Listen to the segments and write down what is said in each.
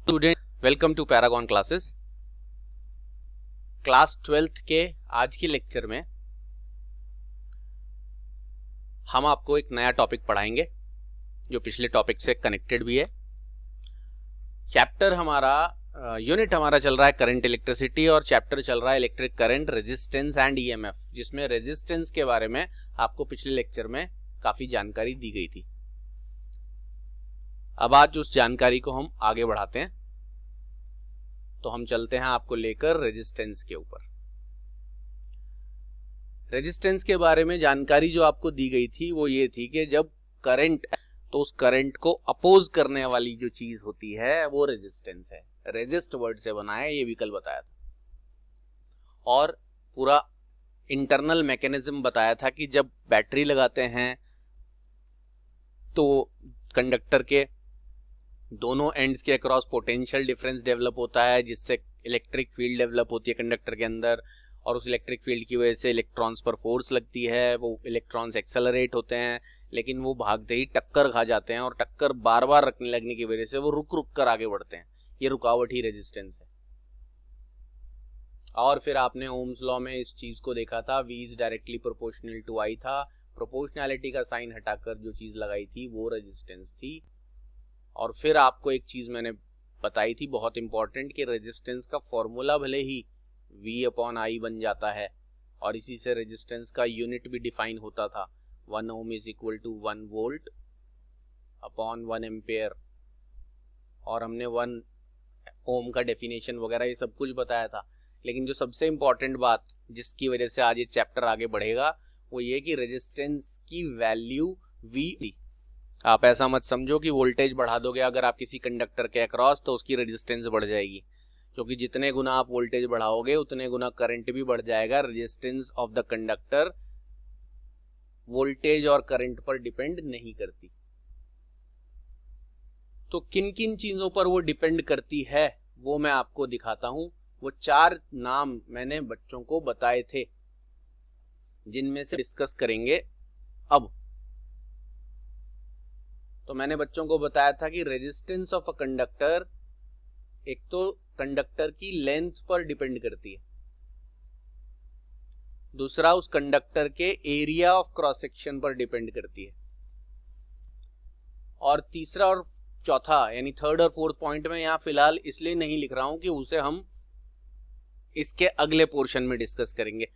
Student, welcome to Paragon Classes. Class 12th के आज के लेक्चर में हम आपको एक नया टॉपिक पढ़ाएंगे जो पिछले टॉपिक से कनेक्टेड भी है। चैप्टर हमारा यूनिट हमारा चल रहा है करंट इलेक्ट्रिसिटी और चैप्टर चल रहा है electric current, resistance and EMF, जिसमें रेजिस्टेंस के बारे में आपको पिछले लेक्चर में काफी जानकारी दी गई थी। अब आज उस जानकारी को हम आगे बढ़ाते हैं, तो हम चलते हैं आपको लेकर रेजिस्टेंस के ऊपर। रेजिस्टेंस के बारे में जानकारी जो आपको दी गई थी वो ये थी कि जब करंट, तो उस करंट को अपोज करने वाली जो चीज होती है वो रेजिस्टेंस है। रेजिस्ट वर्ड से बना है, ये विकल्प बताया था, और पूरा इंटरनल मैकेनिज्म बताया था कि जब बैटरी लगाते हैं तो कंडक्टर के दोनों एंड्स के अक्रॉस पोटेंशियल डिफरेंस डेवलप होता है, जिससे इलेक्ट्रिक फील्ड डेवलप होती है कंडक्टर के अंदर, और उस इलेक्ट्रिक फील्ड की वजह से इलेक्ट्रॉन्स पर फोर्स लगती है, वो इलेक्ट्रॉन्स एक्सेलरेट होते हैं, लेकिन वो भागते ही टक्कर खा जाते हैं, और टक्कर बार बार रखने लगने की वजह से वो रुक रुक कर आगे बढ़ते हैं। ये रुकावट ही रेजिस्टेंस है। और फिर आपने ओम्स लॉ में इस चीज को देखा था, V is directly proportional to I था। प्रोपोर्शनैलिटी का साइन हटाकर जो चीज लगाई थी वो रेजिस्टेंस थी। और फिर आपको एक चीज मैंने बताई थी बहुत इंपॉर्टेंट, कि रेजिस्टेंस का फॉर्मूला भले ही V/I बन जाता है, और इसी से रेजिस्टेंस का यूनिट भी डिफाइन होता था, 1 ohm is equal to 1 volt upon 1 ampere, और हमने 1 ओम का डेफिनेशन वगैरह ये सब कुछ बताया था। लेकिन जो सबसे इंपॉर्टेंट बात जिसकी वजह से आज ये चैप्टर आगे बढ़ेगा वो ये कि रेजिस्टेंस की वैल्यू V। आप ऐसा मत समझो कि वोल्टेज बढ़ा दोगे अगर आप किसी कंडक्टर के अक्रॉस तो उसकी रेजिस्टेंस बढ़ जाएगी, क्योंकि जितने गुना आप वोल्टेज बढ़ाओगे उतने गुना करंट भी बढ़ जाएगा। Resistance of the conductor voltage और करंट पर डिपेंड नहीं करती। तो किन किन चीजों पर वो डिपेंड करती है वो मैं आपको दिखाता हूं। वो 4 नाम मैंने बच्चों को बताए थे, जिनमें से डिस्कस करेंगे अब। तो मैंने बच्चों को बताया था कि रेजिस्टेंस ऑफ अ कंडक्टर एक तो कंडक्टर की लेंथ पर डिपेंड करती है, दूसरा उस कंडक्टर के एरिया ऑफ क्रॉस सेक्शन पर डिपेंड करती है, और तीसरा और चौथा यानी थर्ड और फोर्थ पॉइंट में यहां फिलहाल इसलिए नहीं लिख रहा हूं कि उसे हम इसके अगले पोर्शन में डिस्कस करेंगे।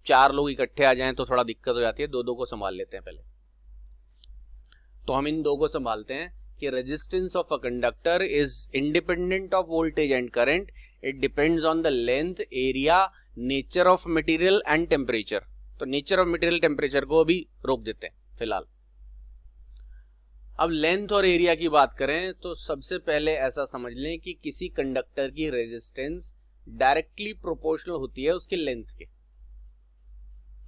4 लोग इकट्ठे आ जाएं तो थोड़ा दिक्कत हो जाती है, दो को संभाल लेते हैं पहले। तो हम इन 2 को संभालते हैं कि resistance of a conductor is independent of voltage and current, it depends on the length, area, nature of material and temperature. तो नेचर ऑफ मटेरियल, टेम्परेचर को अभी रोक देते हैं फिलहाल। अब लेंथ और एरिया की बात करें तो सबसे पहले ऐसा समझ लें कि किसी कंडक्टर की रेजिस्टेंस डायरेक्टली प्रोपोर्शनल होती है उसके लेंथ के।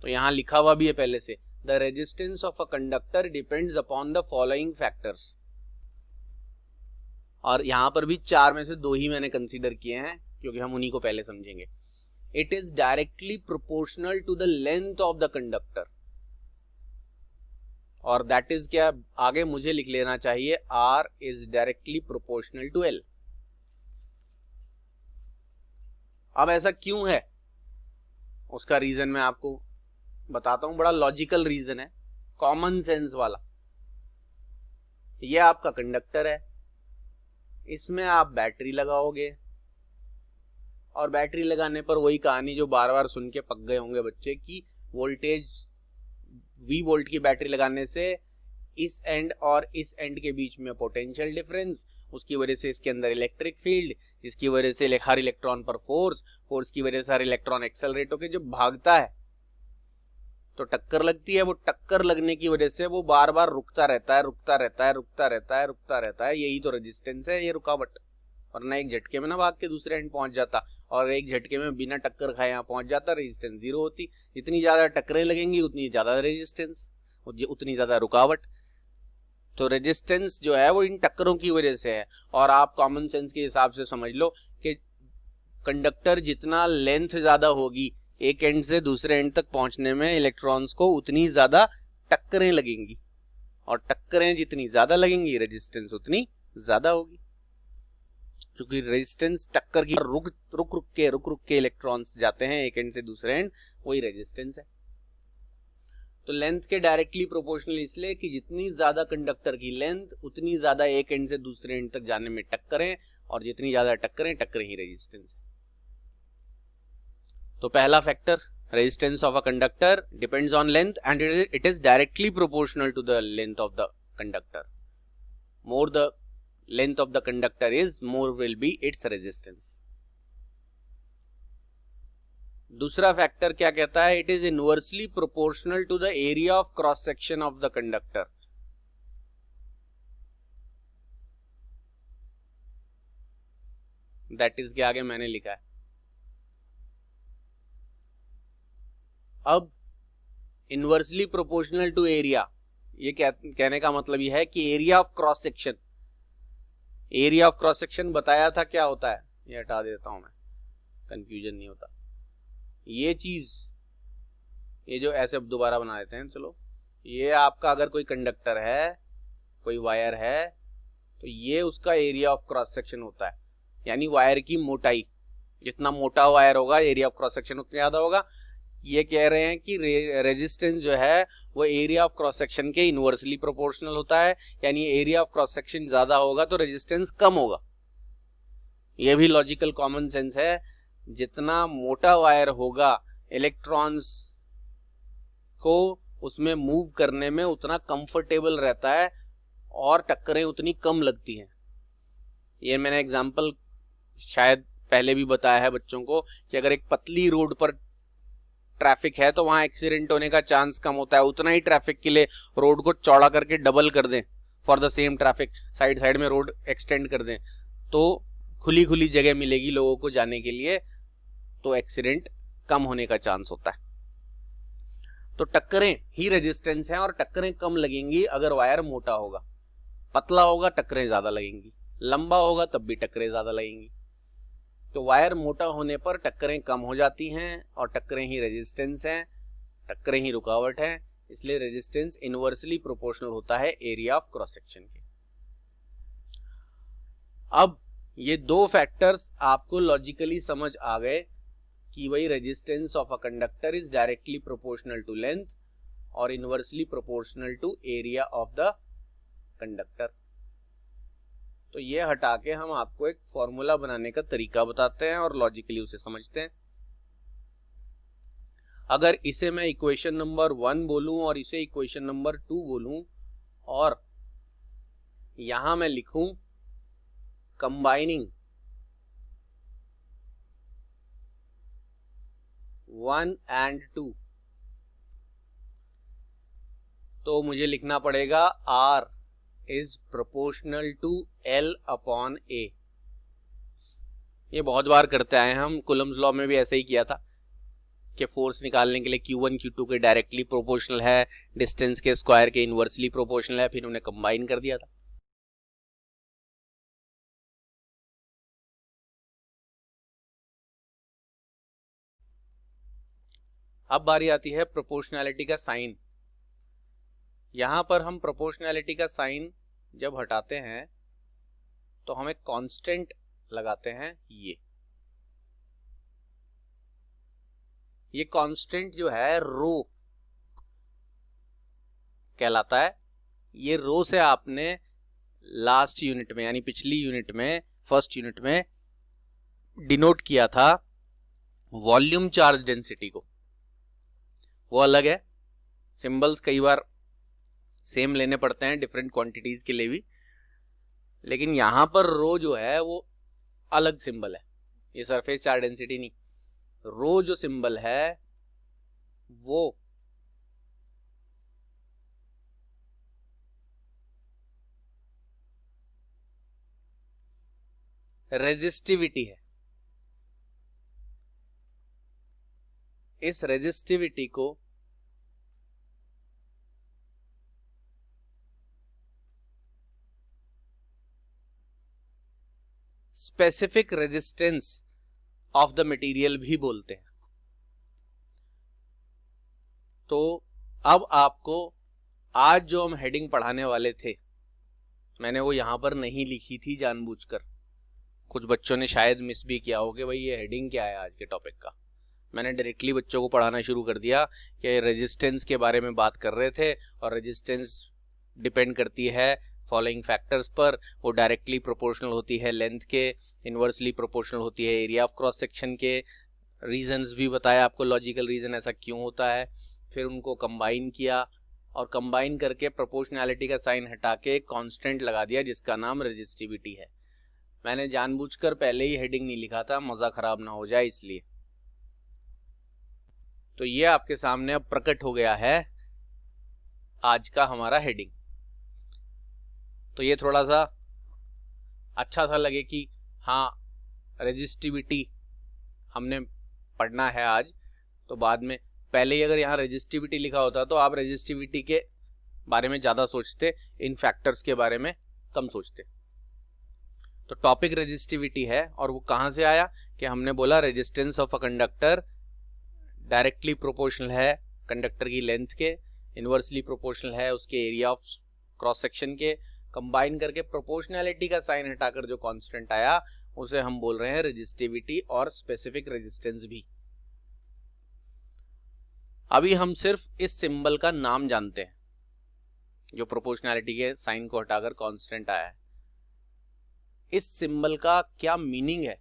तो यहां लिखा हुआ भी है पहले से, The resistance of a conductor depends upon the following factors। और यहां पर भी 4 में से 2 ही मैंने कंसीडर किए हैं, क्योंकि हम उन्हीं को पहले समझेंगे। It is directly proportional to the length of the conductor, और that is क्या, आगे मुझे लिख लेना चाहिए R is directly proportional to L। अब ऐसा क्यों है उसका रीजन मैं आपको बताता हूं। बड़ा लॉजिकल रीजन है, कॉमन सेंस वाला। ये आपका कंडक्टर है, इसमें आप बैटरी लगाओगे, और बैटरी लगाने पर वही कहानी जो बार बार सुन के पक गए होंगे बच्चे, की वोल्टेज V वोल्ट की बैटरी लगाने से इस एंड और इस एंड के बीच में पोटेंशियल डिफरेंस, उसकी वजह से इसके अंदर इलेक्ट्रिक फील्ड, जिसकी वजह से हर इलेक्ट्रॉन पर फोर्स की वजह से हर इलेक्ट्रॉन एक्सेलरेट होकर जब भागता है तो टक्कर लगती है। वो टक्कर लगने की वजह से वो बार बार रुकता रहता है। यही तो रेजिस्टेंस है, ये रुकावट। वरना एक झटके में ना भाग के दूसरे एंड पहुंच जाता, और एक झटके में बिना टक्कर खाए यहाँ पहुंच जाता, रेजिस्टेंस 0 होती। जितनी ज्यादा टक्करें लगेंगी उतनी ज्यादा रेजिस्टेंस, उतनी ज्यादा रुकावट। तो रेजिस्टेंस जो है वो इन टक्करों की वजह से है। और आप कॉमन सेंस के हिसाब से समझ लो कि कंडक्टर जितना लेंथ ज्यादा होगी एक एंड से दूसरे एंड तक पहुंचने में इलेक्ट्रॉन्स को, उतनी ज्यादा टक्करें लगेंगी, और टक्करें जितनी ज्यादा लगेंगी रेजिस्टेंस उतनी ज्यादा होगी। क्योंकि रेजिस्टेंस टक्कर की रुक के इलेक्ट्रॉन्स जाते हैं एक एंड से दूसरे एंड, वही रेजिस्टेंस है। तो लेंथ के डायरेक्टली प्रोपोर्शनल इसलिए कि जितनी ज्यादा कंडक्टर की लेंथ उतनी ज्यादा एक एंड से दूसरे एंड तक जाने में टक्करें, और जितनी ज्यादा टक्कर ही रेजिस्टेंस है। तो पहला factor, resistance of a conductor depends on length and it is directly proportional to the length of the conductor. More the length of the conductor is, more will be its resistance. दूसरा factor क्या कहता है? It is inversely proportional to the area of cross section of the conductor. That is के आगे मैंने लिखा है। अब इनवर्सली प्रोपोर्शनल टू एरिया, ये कहने का मतलब ये है कि area of cross section, area of cross section बताया था क्या होता है, ये हटा देता हूं मैं, कंफ्यूजन नहीं होता। ये चीज, ये जो ऐसे दोबारा बना देते हैं, चलो, ये आपका अगर कोई कंडक्टर है, कोई वायर है, तो ये उसका एरिया ऑफ क्रॉस सेक्शन होता है, यानी वायर की मोटाई, जितना मोटा वायर होगा एरिया ऑफ क्रॉस सेक्शन उतना ज्यादा होगा। ये कह रहे हैं कि रेजिस्टेंस जो है वो एरिया ऑफ क्रॉस सेक्शन के इनवर्सली प्रोपोर्शनल होता है, यानी एरिया ऑफ क्रॉस सेक्शन ज्यादा होगा तो रेजिस्टेंस कम होगा। ये भी लॉजिकल कॉमन सेंस है। जितना मोटा वायर होगा इलेक्ट्रॉन्स को उसमें मूव करने में उतना कंफर्टेबल रहता है और टक्करें उतनी कम लगती हैं। ये मैंने एग्जांपल शायद पहले भी बताया है बच्चों को कि अगर एक पतली रोड पर ट्रैफिक है तो वहां एक्सीडेंट होने का चांस कम होता है। उतना ही ट्रैफिक के लिए रोड को चौड़ा करके डबल कर दें, for the same traffic, side side में रोड एक्सटेंड कर दें, तो खुली खुली जगह मिलेगी लोगों को जाने के लिए, तो एक्सीडेंट कम होने का चांस होता है। तो टक्करें ही रेजिस्टेंस हैं और टक्करें कम लगेंगी अगर वायर मोटा होगा। पतला होगा टक्करें ज्यादा लगेंगी, लंबा होगा तब भी टक्करें ज्यादा लगेंगी। तो वायर मोटा होने पर टक्करें कम हो जाती हैं और टक्करें ही रेजिस्टेंस हैं, टक्करें ही रुकावट है, इसलिए रेजिस्टेंस इनवर्सली प्रोपोर्शनल होता है एरिया ऑफ क्रॉस सेक्शन के। अब ये दो फैक्टर्स आपको लॉजिकली समझ आ गए कि वही resistance of a conductor is directly proportional to length और inversely proportional to area of the conductor. तो ये हटा के हम आपको एक फॉर्मूला बनाने का तरीका बताते हैं और लॉजिकली उसे समझते हैं। अगर इसे मैं इक्वेशन नंबर 1 बोलूं और इसे इक्वेशन नंबर 2 बोलूं और यहां मैं लिखूं कंबाइनिंग 1 and 2, तो मुझे लिखना पड़ेगा R is proportional to L upon A। ये बहुत बार करते आए हम, कूलम्स लॉ में भी ऐसे ही किया था कि फोर्स निकालने के लिए Q1 Q2 के डायरेक्टली प्रोपोर्शनल है, डिस्टेंस के स्क्वायर के इनवर्सली प्रोपोर्शनल है, फिर उन्हें कंबाइन कर दिया था। अब बारी आती है प्रोपोर्शनैलिटी का साइन। यहां पर हम प्रोपोर्शनैलिटी का साइन जब हटाते हैं तो हम एक कांस्टेंट लगाते हैं, ये कांस्टेंट जो है रो कहलाता है। ये रो से आपने लास्ट यूनिट में यानी पिछली यूनिट में, फर्स्ट यूनिट में डिनोट किया था वॉल्यूम चार्ज डेंसिटी को, वो अलग है। सिंबल्स कई बार सेम लेने पड़ते हैं डिफरेंट क्वांटिटीज के लिए भी, लेकिन यहां पर रो जो है वो अलग सिंबल है, ये सरफेस चार्ज डेंसिटी नहीं। रो जो सिंबल है वो रेजिस्टिविटी है। इस रेजिस्टिविटी को specific resistance of the material भी बोलते हैं। तो अब आपको आज जो हम हेडिंग पढ़ाने वाले थे, मैंने वो यहां पर नहीं लिखी थी जानबूझकर। कुछ बच्चों ने शायद मिस भी किया हो कि भाई ये हेडिंग क्या है आज के टॉपिक का। मैंने डायरेक्टली बच्चों को पढ़ाना शुरू कर दिया कि रेजिस्टेंस के बारे में बात कर रहे थे, और रेजिस्टेंस डिपेंड करती है फॉलोइंग फैक्टर्स पर। वो डायरेक्टली प्रोपोर्शनल होती है लेंथ के, इन्वर्सली प्रोपोर्शनल होती है एरिया ऑफ क्रॉस सेक्शन के। रीजंस भी बताया आपको, लॉजिकल रीजन ऐसा क्यों होता है। फिर उनको कंबाइन किया, और कंबाइन करके प्रोपोर्शनैलिटी का साइन हटा के कांस्टेंट लगा दिया जिसका नाम रेजिस्टिविटी है। मैंने जानबूझकर पहले ही हेडिंग नहीं लिखा था, मजा खराब ना हो जाए इसलिए। तो ये आपके सामने अब प्रकट हो गया है आज का हमारा हेडिंग। तो ये थोड़ा सा अच्छा सा लगे कि हाँ रेजिस्टिविटी हमने पढ़ना है आज। तो बाद में पहले ही अगर यहाँ रेजिस्टिविटी लिखा होता तो आप रेजिस्टिविटी के बारे में ज़्यादा सोचते, इन फैक्टर्स के बारे में कम सोचते। तो टॉपिक रेजिस्टिविटी है, और वो कहाँ से आया कि हमने बोला resistance of a conductor directly proportional है कंडक्टर की लेंथ के, इनवर्सली प्रोपोर्शनल है उसके एरिया ऑफ क्रॉस सेक्शन के। कंबाइन करके प्रोपोर्शनैलिटी का साइन हटाकर जो कांस्टेंट आया उसे हम बोल रहे हैं रेजिस्टिविटी और स्पेसिफिक रेजिस्टेंस भी। अभी हम सिर्फ इस सिंबल का नाम जानते हैं जो प्रोपोर्शनैलिटी के साइन को हटाकर कांस्टेंट आया है। इस सिंबल का क्या मीनिंग है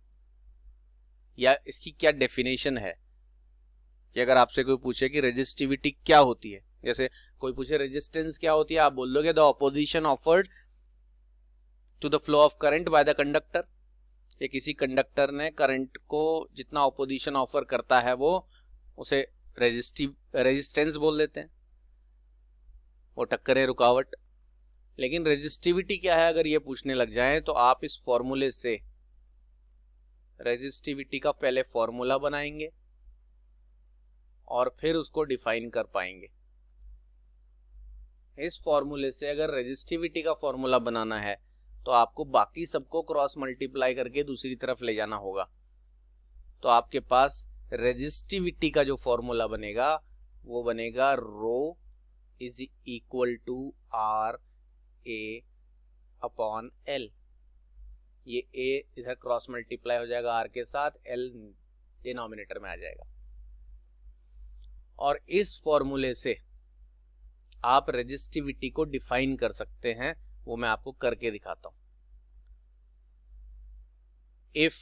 या इसकी क्या डेफिनेशन है, कि अगर आपसे कोई पूछे कि रेजिस्टिविटी क्या होती है, जैसे कोई पूछे रेजिस्टेंस क्या होती है, आप बोल दोगे the opposition offered to the flow of current by the conductor. ये किसी कंडक्टर ने करंट को जितना ऑपोजिशन ऑफर करता है वो उसे रेजिस्टेंस बोल देते हैं, वो टक्करें रुकावट। लेकिन रेजिस्टिविटी क्या है अगर ये पूछने लग जाए तो आप इस फॉर्मूले से रेजिस्टिविटी का पहले फॉर्मूला बनाएंगे और फिर उसको डिफाइन कर पाएंगे। इस फॉर्मूले से अगर रेजिस्टिविटी का फॉर्मूला बनाना है तो आपको बाकी सबको क्रॉस मल्टीप्लाई करके दूसरी तरफ ले जाना होगा। तो आपके पास रेजिस्टिविटी का जो फॉर्मूला बनेगा वो बनेगा rho is equal to R A upon L. ये ए इधर क्रॉस मल्टीप्लाई हो जाएगा आर के साथ, एल डिनोमिनेटर में आ जाएगा। और इस फॉर्मूले से आप रेजिस्टिविटी को डिफाइन कर सकते हैं, वो मैं आपको करके दिखाता हूं। If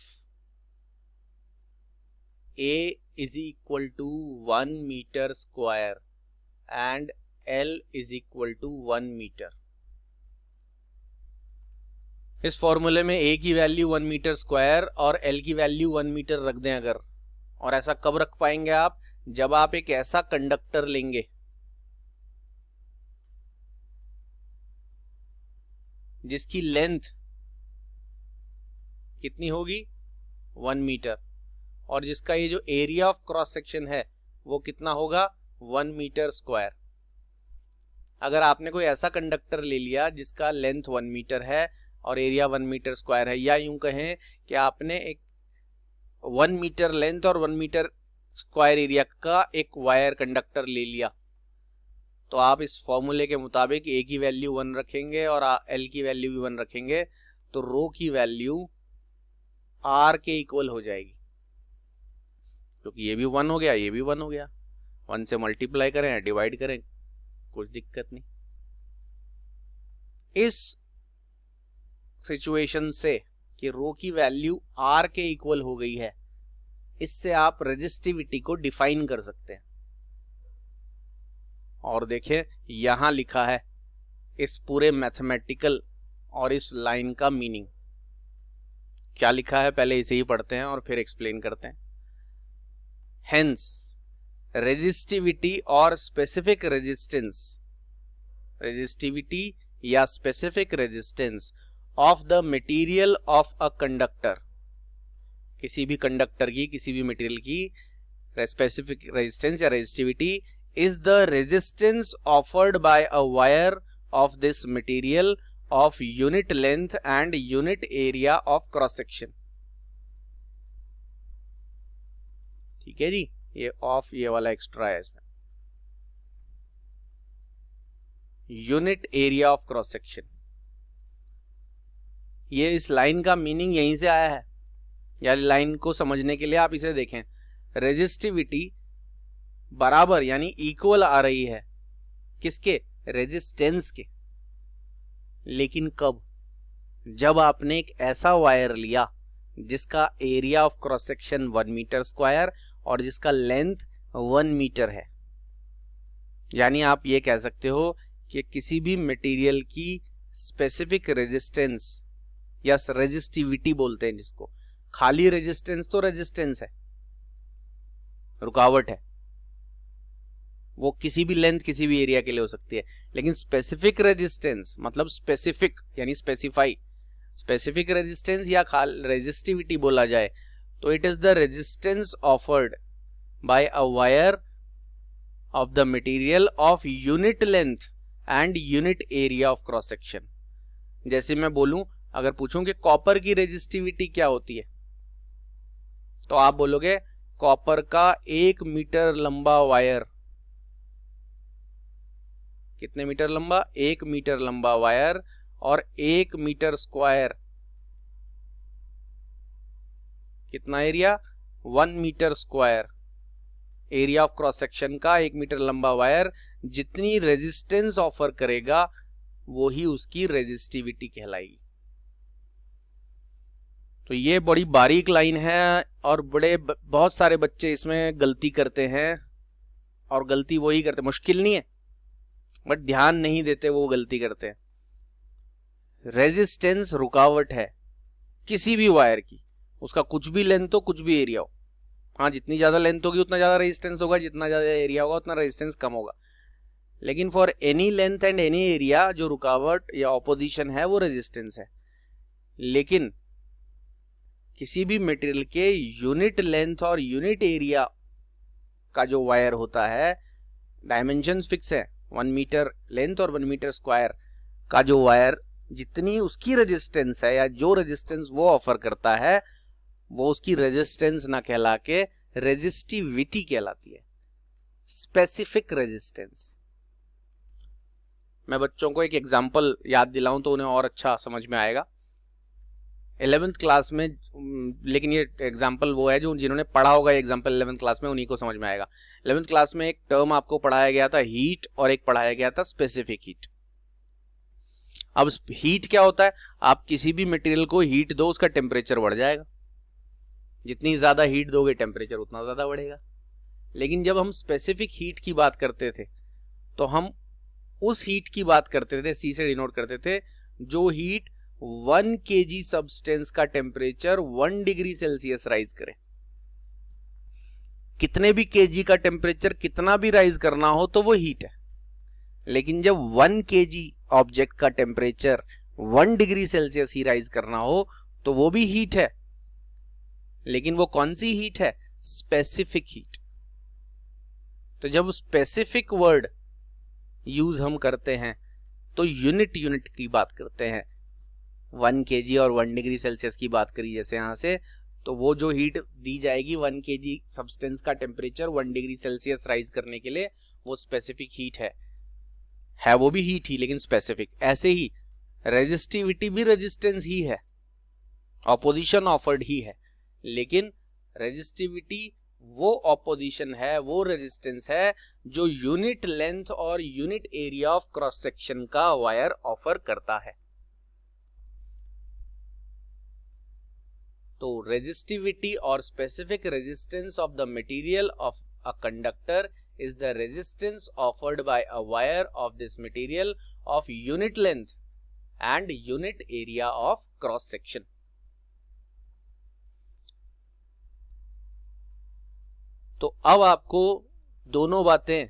A is equal to 1 meter square and L is equal to 1 meter, इस फॉर्मूले में A की वैल्यू 1 मीटर स्क्वायर और L की वैल्यू 1 मीटर रख दें अगर, और ऐसा कब रख पाएंगे आप, जब आप एक ऐसा कंडक्टर लेंगे जिसकी लेंथ कितनी होगी 1 मीटर, और जिसका ये जो एरिया ऑफ क्रॉस सेक्शन है वो कितना होगा 1 मीटर स्क्वायर। अगर आपने कोई ऐसा कंडक्टर ले लिया जिसका लेंथ 1 मीटर है और एरिया 1 मीटर स्क्वायर है, या यूं कहें कि आपने एक 1 मीटर लेंथ और 1 मीटर स्क्वायर एरिया का एक वायर कंडक्टर ले लिया, तो आप इस फॉर्मूले के मुताबिक ए की वैल्यू 1 रखेंगे और एल की वैल्यू भी 1 रखेंगे, तो रो की वैल्यू आर के इक्वल हो जाएगी, क्योंकि ये भी 1 हो गया ये भी 1 हो गया। 1 से मल्टीप्लाई करें या डिवाइड करें कुछ दिक्कत नहीं। इस सिचुएशन से कि रो की वैल्यू आर के इक्वल हो गई है, इससे आप रेजिस्टिविटी को डिफाइन कर सकते हैं। और देखिए यहां लिखा है इस पूरे मैथमेटिकल और इस लाइन का मीनिंग क्या लिखा है, पहले इसे ही पढ़ते हैं और फिर एक्सप्लेन करते हैं। Hence, resistivity और specific resistance, resistivity या specific resistance of the material of a conductor, किसी भी कंडक्टर की किसी भी मटेरियल की specific resistance या resistivity is the resistance offered by a wire of this material of unit length and unit area of cross section। ठीक है जी, ये ऑफ ये वाला एक्स्ट्रा है इसमें। Unit area of cross section, ये इस लाइन का मीनिंग यहीं से आया है, या लाइन को समझने के लिए आप इसे देखें, रेजिस्टिविटी बराबर यानी इक्वल आ रही है किसके, रेजिस्टेंस के। लेकिन कब, जब आपने एक ऐसा वायर लिया जिसका area of cross section 1 metre square और जिसका लेंथ 1 मीटर है। यानी आप ये कह सकते हो कि किसी भी मटेरियल की स्पेसिफिक रेजिस्टेंस या रेजिस्टिविटी बोलते हैं जिसको, खाली रेजिस्टेंस तो रेजिस्टेंस है, रुकावट है, वो किसी भी लेंथ किसी भी एरिया के लिए हो सकती है। लेकिन स्पेसिफिक रेजिस्टेंस मतलब स्पेसिफिक यानी स्पेसिफाई, स्पेसिफिक रेजिस्टेंस या रेजिस्टिविटी बोला जाए तो it is the resistance offered by a wire of the material of unit length and unit area of cross section. जैसे मैं बोलूं, अगर पूछूं कि कॉपर की रेजिस्टिविटी क्या होती है, तो आप बोलोगे कॉपर का 1 मीटर लंबा वायर, कितने मीटर लंबा, 1 मीटर लंबा वायर और 1 मीटर स्क्वायर, कितना area, 1 metre square area of cross section का 1 मीटर लंबा वायर जितनी रेजिस्टेंस ऑफर करेगा वो ही उसकी रेजिस्टिविटी कहलाएगी। तो ये बड़ी बारीक लाइन है और बहुत सारे बच्चे इसमें गलती करते हैं, और गलती वही करते, मुश्किल नहीं है बट ध्यान नहीं देते, वो गलती करते हैं। रेजिस्टेंस रुकावट है किसी भी वायर की, उसका कुछ भी लेंथ हो कुछ भी एरिया हो। हाँ, जितनी ज्यादा लेंथ होगी उतना ज्यादा रेजिस्टेंस होगा, जितना ज्यादा एरिया होगा उतना रेजिस्टेंस कम होगा। लेकिन for any length and any area जो रुकावट या ऑपोजिशन है वो रेजिस्टेंस है। लेकिन किसी भी मटेरियल के यूनिट लेंथ और यूनिट एरिया का जो वायर होता है, डायमेंशंस फिक्स है, 1 मीटर लेंथ और 1 मीटर स्क्वायर का जो वायर, जितनी उसकी रेजिस्टेंस है या जो रेजिस्टेंस वो ऑफर करता है वो उसकी रेजिस्टेंस ना कहला के रेजिस्टिविटी कहलाती है, स्पेसिफिक रेजिस्टेंस। मैं बच्चों को एक एग्जांपल याद दिलाऊं तो उन्हें और अच्छा समझ में आएगा। 11th क्लास में, लेकिन ये एग्जांपल वो है जो जिन्होंने पढ़ा होगा एग्जांपल 11th क्लास में उन्हीं को समझ में आएगा। 11th क्लास में एक टर्म आपको पढ़ाया गया था हीट और एक पढ़ाया गया था स्पेसिफिक हीट। अब हीट क्या होता है, आप किसी भी मटेरियल को हीट दो उसका टेम्परेचर बढ़ जाएगा, जितनी ज्यादा हीट दोगे टेम्परेचर उतना ज्यादा बढ़ेगा। लेकिन जब हम स्पेसिफिक हीट की बात करते थे तो हम उस हीट की बात करते थे, सी से डिनोट करते थे, जो हीट 1 kg सब्सटेंस का टेम्परेचर 1 डिग्री सेल्सियस राइज करे। कितने भी kg का टेम्परेचर कितना भी राइज करना हो तो वो हीट है। लेकिन जब 1 kg ऑब्जेक्ट का टेम्परेचर 1 डिग्री सेल्सियस ही राइज करना हो तो वो भी हीट है। लेकिन वो कौन सी हीट है, स्पेसिफिक हीट। तो जब स्पेसिफिक वर्ड यूज हम करते हैं तो यूनिट की बात करते हैं। 1 kg और 1 डिग्री सेल्सियस की बात करी जैसे यहां से, तो वो जो हीट दी जाएगी 1 kg सब्सटेंस का टेम्परेचर 1 डिग्री सेल्सियस राइज करने के लिए, वो स्पेसिफिक हीट है वो भी हीट ही लेकिन स्पेसिफिक। ऐसे ही रेजिस्टिविटी भी रेजिस्टेंस ही है, ऑपोजिशन ऑफर्ड ही है, लेकिन रेजिस्टिविटी वो ऑपोजिशन है, वो रेजिस्टेंस है जो यूनिट लेंथ और unit area of cross section का वायर ऑफर करता है। तो रेजिस्टिविटी और specific resistance of the material of a conductor is the resistance offered by a wire of this material of unit length and unit area of cross section. तो अब आपको दोनों बातें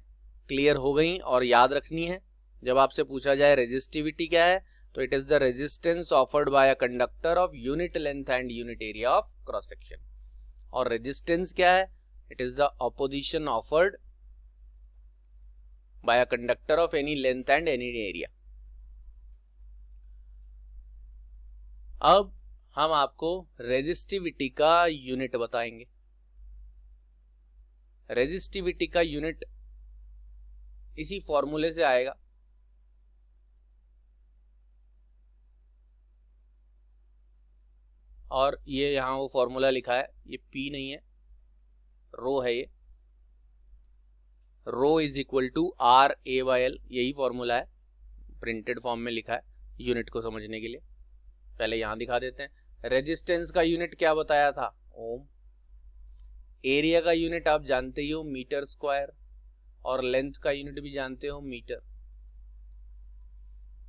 क्लियर हो गई और याद रखनी है। जब आपसे पूछा जाए रेजिस्टिविटी क्या है तो it is the resistance offered by a conductor of unit length and unit area of cross section. और रेजिस्टेंस क्या है, it is the opposition offered by a conductor of any length and any area. अब हम आपको resistivity का unit बताएंगे। Resistivity का unit इसी फॉर्मूले से आएगा। और ये यहाँ वो फॉर्मूला लिखा है, ये पी नहीं है, रो है, ये rho is equal to R A by L, यही फॉर्मूला है, प्रिंटेड फॉर्म में लिखा है यूनिट को समझने के लिए। पहले यहाँ दिखा देते हैं। रेजिस्टेंस का यूनिट क्या बताया था, ओम। एरिया का यूनिट आप जानते ही हो, मीटर स्क्वायर, और लेंथ का यूनिट भी जानते हो, मीटर।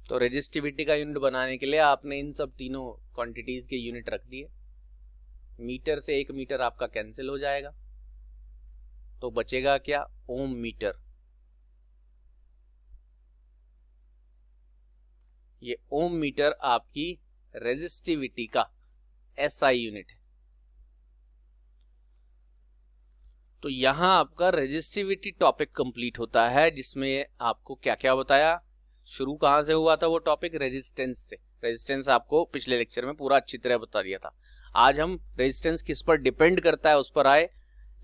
तो रेजिस्टिविटी का यूनिट बनाने के लिए आपने इन सब तीनों क्वांटिटीज के यूनिट रख दिए। मीटर से 1 मीटर आपका कैंसिल हो जाएगा, तो बचेगा क्या, ओम मीटर। ये ओम मीटर आपकी रेजिस्टिविटी का एसआई यूनिट है। तो यहां आपका रेजिस्टिविटी टॉपिक कंप्लीट होता है, जिसमें आपको क्या क्या बताया। शुरू कहां से हुआ था वो टॉपिक, रेजिस्टेंस से। रेजिस्टेंस आपको पिछले लेक्चर में पूरा अच्छी तरह बता दिया था। आज हम रेजिस्टेंस किस पर डिपेंड करता है उस पर आए।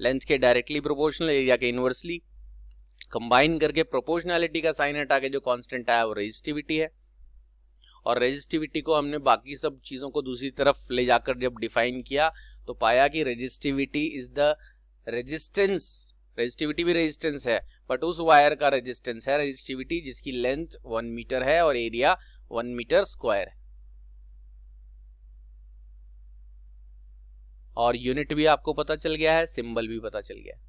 लेंथ के डायरेक्टली प्रोपोर्शनल, एरिया के इनवर्सली, कंबाइन करके प्रोपोर्शनैलिटी का साइन हटा के जो कांस्टेंट आया वो रेजिस्टिविटी है। और रेजिस्टिविटी को हमने बाकी सब चीजों को दूसरी तरफ ले जाकर जब डिफाइन किया तो पाया कि resistivity is the resistance, resistivity भी रेजिस्टेंस है, बट उस वायर का रेजिस्टेंस है रेजिस्टिविटी जिसकी लेंथ 1 मीटर है और एरिया 1 मीटर स्क्वायर है। और यूनिट भी आपको पता चल गया है, सिंबल भी पता चल गया है।